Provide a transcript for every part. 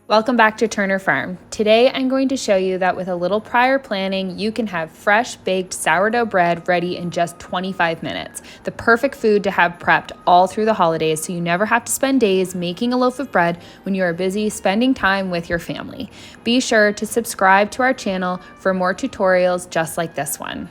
Welcome back to Turner Farm. Today I'm going to show you that with a little prior planning, you can have fresh baked sourdough bread ready in just 25 minutes. The perfect food to have prepped all through the holidays so you never have to spend days making a loaf of bread when you are busy spending time with your family. Be sure to subscribe to our channel for more tutorials just like this one.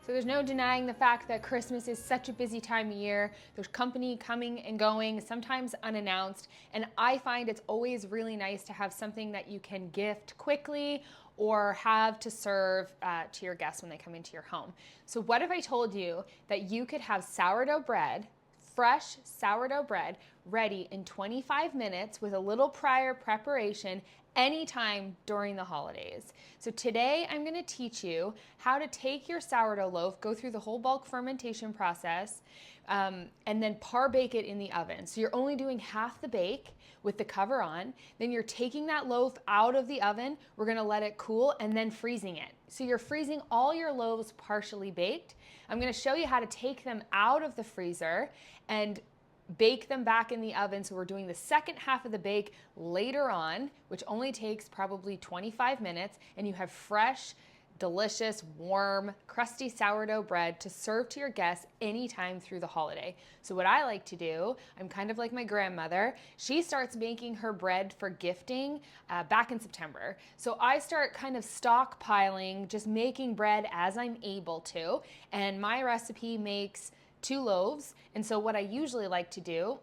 So there's no denying the fact that Christmas is such a busy time of year. There's company coming and going, sometimes unannounced, and I find it's always really nice to have something that you can gift quickly or have to serve to your guests when they come into your home. So what if I told you that you could have sourdough bread, fresh sourdough bread, ready in 25 minutes with a little prior preparation anytime during the holidays. So today I'm going to teach you how to take your sourdough loaf, go through the whole bulk fermentation process, and then par bake it in the oven. So you're only doing half the bake with the cover on. Then you're taking that loaf out of the oven. We're going to let it cool and then freezing it. So you're freezing all your loaves partially baked. I'm going to show you how to take them out of the freezer and bake them back in the oven. So we're doing the second half of the bake later on, which only takes probably 25 minutes, and you have fresh, delicious, warm, crusty sourdough bread to serve to your guests anytime through the holiday. So what I like to do, I'm kind of like my grandmother. She starts making her bread for gifting back in September. So I start kind of stockpiling, just making bread as I'm able to, and my recipe makes 2 loaves. And so what I usually like to do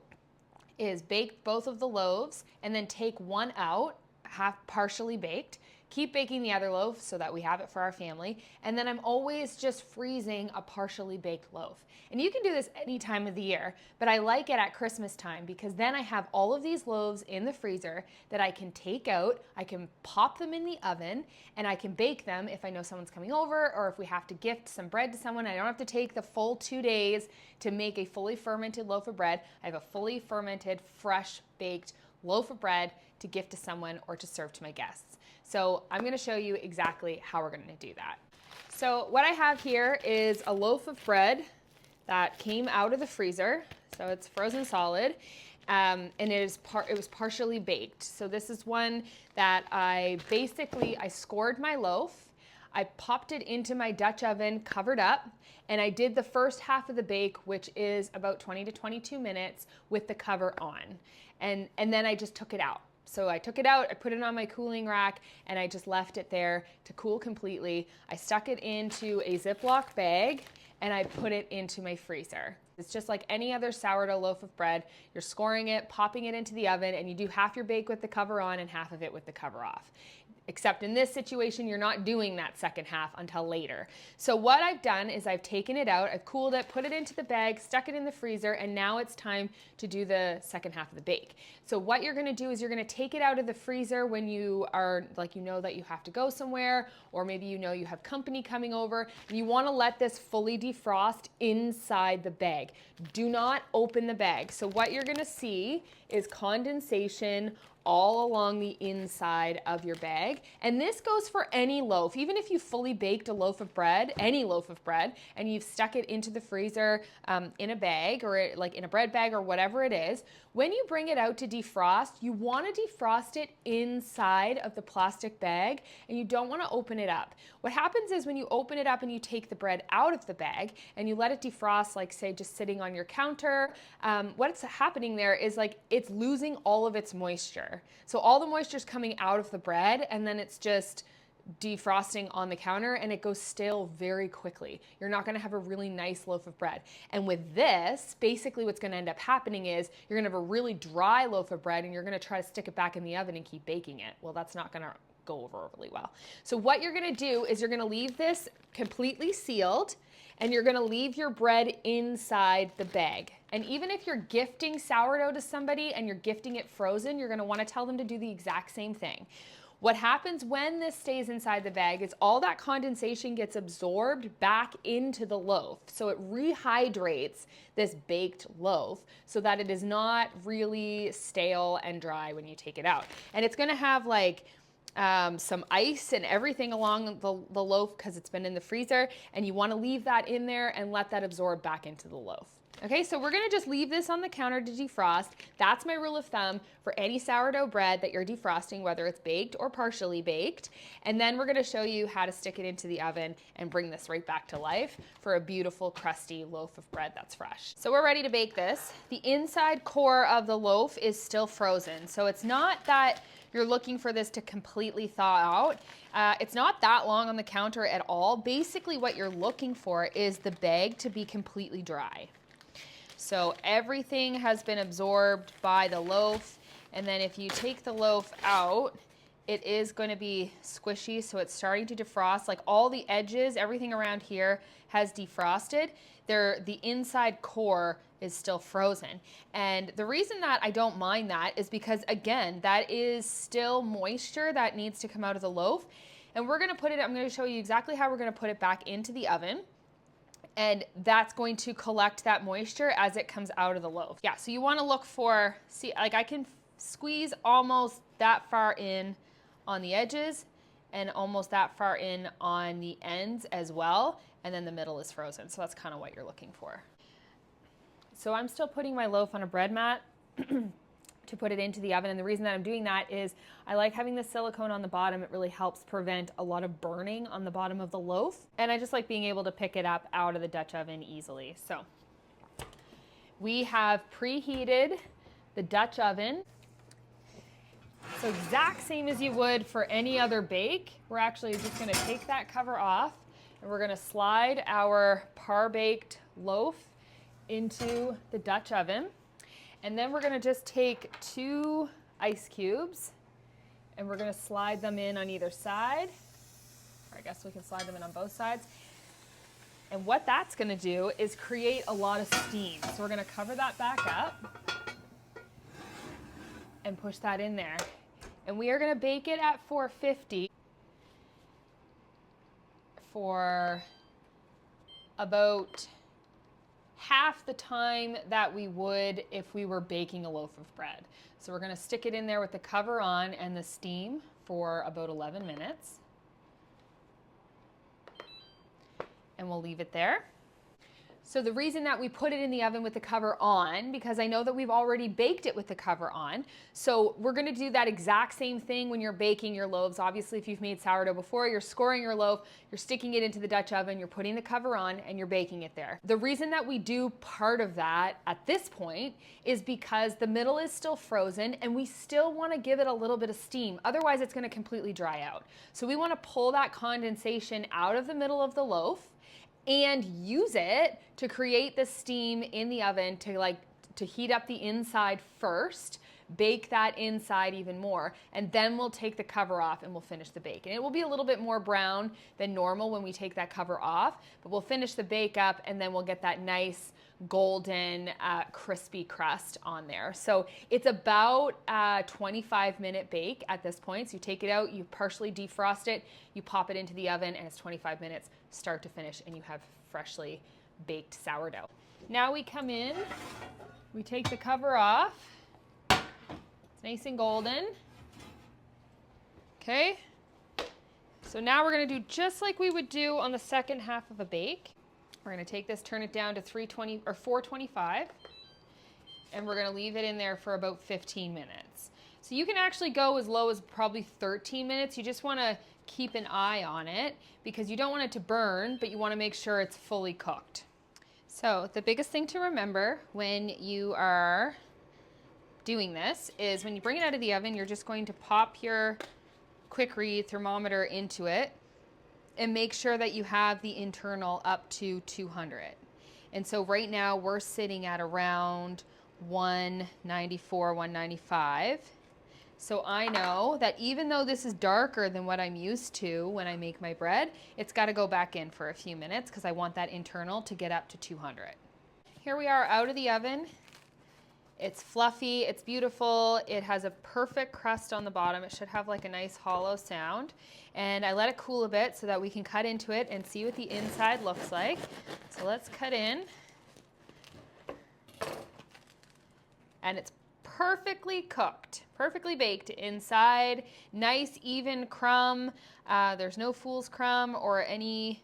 is bake both of the loaves and then take one out, half partially baked, keep baking the other loaf so that we have it for our family, and then I'm always just freezing a partially baked loaf. And you can do this any time of the year, but I like it at Christmas time because then I have all of these loaves in the freezer that I can take out, I can pop them in the oven, and I can bake them if I know someone's coming over or if we have to gift some bread to someone. I don't have to take the full 2 days to make a fully fermented loaf of bread. I have a fully fermented, fresh baked loaf of bread to gift to someone or to serve to my guests. So I'm going to show you exactly how we're going to do that. So what I have here is a loaf of bread that came out of the freezer. So it's frozen solid, and it was partially baked. So this is one that I scored my loaf. I popped it into my Dutch oven, covered up, and I did the first half of the bake, which is about 20 to 22 minutes with the cover on. And then I just took it out. So I took it out, I put it on my cooling rack, and I just left it there to cool completely. I stuck it into a Ziploc bag, and I put it into my freezer. It's just like any other sourdough loaf of bread. You're scoring it, popping it into the oven, and you do half your bake with the cover on and half of it with the cover off. Except in this situation, you're not doing that second half until later. So what I've done is I've taken it out, I've cooled it, put it into the bag, stuck it in the freezer, and now it's time to do the second half of the bake. So what you're gonna do is you're gonna take it out of the freezer when you are, like, you know that you have to go somewhere, or maybe you know you have company coming over, and you wanna let this fully defrost inside the bag. Do not open the bag. So what you're gonna see is condensation all along the inside of your bag. And this goes for any loaf. Even if you fully baked a loaf of bread, any loaf of bread, and you've stuck it into the freezer in a bag or like in a bread bag or whatever it is, when you bring it out to defrost, you want to defrost it inside of the plastic bag, and you don't want to open it up. What happens is when you open it up and you take the bread out of the bag and you let it defrost, like say just sitting on your counter, what's happening there is like it's losing all of its moisture. So all the moisture is coming out of the bread, and then it's just defrosting on the counter, and it goes stale very quickly. You're not going to have a really nice loaf of bread. And with this, basically what's going to end up happening is you're going to have a really dry loaf of bread, and you're going to try to stick it back in the oven and keep baking it. Well, that's not going to go over really well. So what you're going to do is you're going to leave this completely sealed, and you're going to leave your bread inside the bag. And even if you're gifting sourdough to somebody and you're gifting it frozen, you're going to want to tell them to do the exact same thing. What happens when this stays inside the bag is all that condensation gets absorbed back into the loaf. So it rehydrates this baked loaf so that it is not really stale and dry when you take it out. And it's going to have like some ice and everything along the loaf because it's been in the freezer, and you want to leave that in there and let that absorb back into the loaf. Okay, so we're gonna just leave this on the counter to defrost. That's my rule of thumb for any sourdough bread that you're defrosting, whether it's baked or partially baked. And then we're gonna show you how to stick it into the oven and bring this right back to life for a beautiful crusty loaf of bread that's fresh. So we're ready to bake this. The inside core of the loaf is still frozen. So it's not that you're looking for this to completely thaw out. It's not that long on the counter at all. Basically what you're looking for is the bag to be completely dry. So everything has been absorbed by the loaf. And then if you take the loaf out, it is going to be squishy. So it's starting to defrost. Like all the edges, everything around here has defrosted. The inside core is still frozen. And the reason that I don't mind that is because, again, that is still moisture that needs to come out of the loaf. And we're going to put it, I'm going to show you exactly how we're going to put it back into the oven. And that's going to collect that moisture as it comes out of the loaf. Yeah, so you want to look for, see, like I can squeeze almost that far in on the edges and almost that far in on the ends as well. And then the middle is frozen. So that's kind of what you're looking for. So I'm still putting my loaf on a bread mat to put it into the oven. And the reason that I'm doing that is I like having the silicone on the bottom. It really helps prevent a lot of burning on the bottom of the loaf. And I just like being able to pick it up out of the Dutch oven easily. So we have preheated the Dutch oven. So exact same as you would for any other bake. We're actually just gonna take that cover off and we're gonna slide our par-baked loaf into the Dutch oven. And then we're gonna just take 2 ice cubes and we're gonna slide them in on either side. Or I guess we can slide them in on both sides. And what that's gonna do is create a lot of steam. So we're gonna cover that back up and push that in there. And we are gonna bake it at 450 for about half the time that we would if we were baking a loaf of bread. So we're gonna stick it in there with the cover on and the steam for about 11 minutes. And we'll leave it there. So the reason that we put it in the oven with the cover on, because I know that we've already baked it with the cover on. So we're gonna do that exact same thing when you're baking your loaves. Obviously, if you've made sourdough before, you're scoring your loaf, you're sticking it into the Dutch oven, you're putting the cover on, and you're baking it there. The reason that we do part of that at this point is because the middle is still frozen and we still wanna give it a little bit of steam. Otherwise, it's gonna completely dry out. So we wanna pull that condensation out of the middle of the loaf and use it to create the steam in the oven to heat up the inside first, bake that inside even more, and then we'll take the cover off and we'll finish the bake. And it will be a little bit more brown than normal when we take that cover off, but we'll finish the bake up and then we'll get that nice golden crispy crust on there. So it's about a 25-minute bake at this point. So you take it out, you partially defrost it, you pop it into the oven, and it's 25 minutes start to finish, and you have freshly baked sourdough. Now we come in, we take the cover off. It's nice and golden. Okay. So now we're gonna do just like we would do on the second half of a bake. We're gonna take this, turn it down to 320 or 425, and we're gonna leave it in there for about 15 minutes. So you can actually go as low as probably 13 minutes. You just wanna keep an eye on it because you don't want it to burn, but you wanna make sure it's fully cooked. So the biggest thing to remember when you are doing this is when you bring it out of the oven, you're just going to pop your quick read thermometer into it and make sure that you have the internal up to 200. And so right now we're sitting at around 194, 195. So I know that even though this is darker than what I'm used to when I make my bread, it's got to go back in for a few minutes because I want that internal to get up to 200. Here we are out of the oven. It's fluffy, it's beautiful, it has a perfect crust on the bottom. It should have like a nice hollow sound. And I let it cool a bit so that we can cut into it and see what the inside looks like. So let's cut in. And it's perfectly cooked, perfectly baked inside, nice even crumb. There's no fool's crumb or any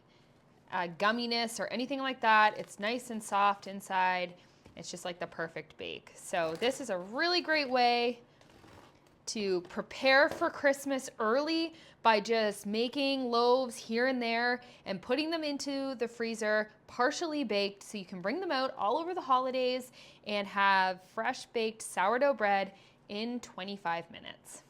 gumminess or anything like that. It's nice and soft inside. It's just like the perfect bake. So this is a really great way to prepare for Christmas early by just making loaves here and there and putting them into the freezer partially baked so you can bring them out all over the holidays and have fresh baked sourdough bread in 25 minutes.